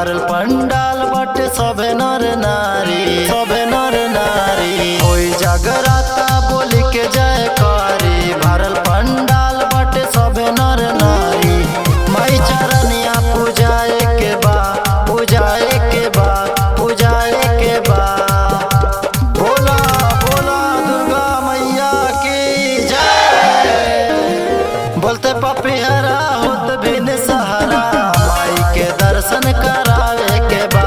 भरल पंडाल बटे सबे नर नारी, सबे नर नारी होई जगराता बोली के जयकारी। भरल पंडाल बटे सबे नर नारी माई चरनिया पूजाए के बा, पूजाए के बा, पूजाए के बा। बोला बोला दुर्गा मैया की जय। बोलते पपिहरा होत बिन सहारा माई के दर्शन करावे के बा।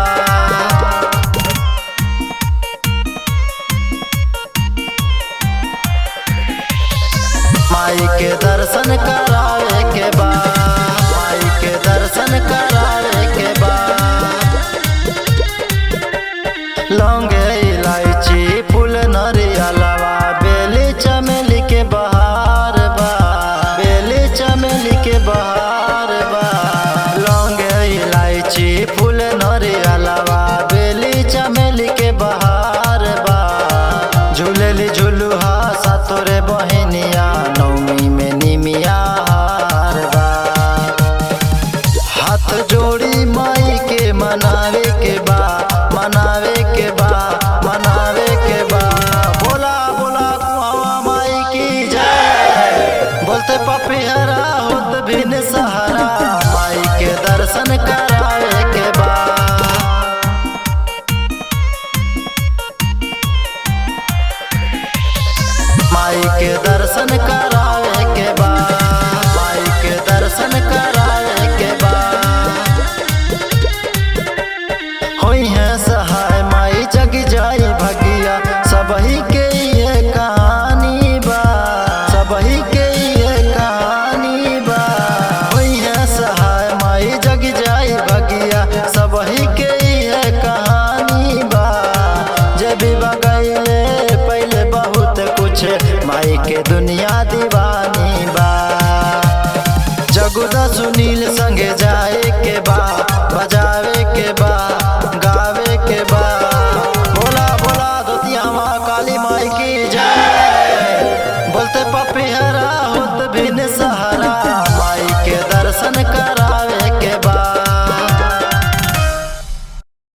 माई के दर्शन करावे के बा, माई के दर्शन करावे के बा। लौंग इलायची फूल नरियलवा बेली चमेली के बहार बा, बेली चमेली के बहार बा। लौंग इलायची फूल नरियलवा बेली चमेली के बहार बा। झूलेली झुलुहा सातोरे बहिनिया नवमी में निमिया हार बा। हाथ जोड़ी माई के मनावे के बा, मनावे के बा, मनावे के बा। बोला बोला कुआवा माई की जय। बोलते पपिहरा होत बिन सहारा माई के दर्शन करावे के बा। माई के दर्शन करावे के बा, माई के दर्शन करावे के बा। होई है सहाय माई जग जाई भगिया सबही के ये कहानी बा, सबही के ये कहानी बा। होई है सहाय माई जग जाई भगिया सबही के ये कहानी बा। जे भी बगैले पहले बहुत कुछ माई के दुनिया दीवानी बा। जगुदा सुनील संगे जाए के बा, बजावे के बा।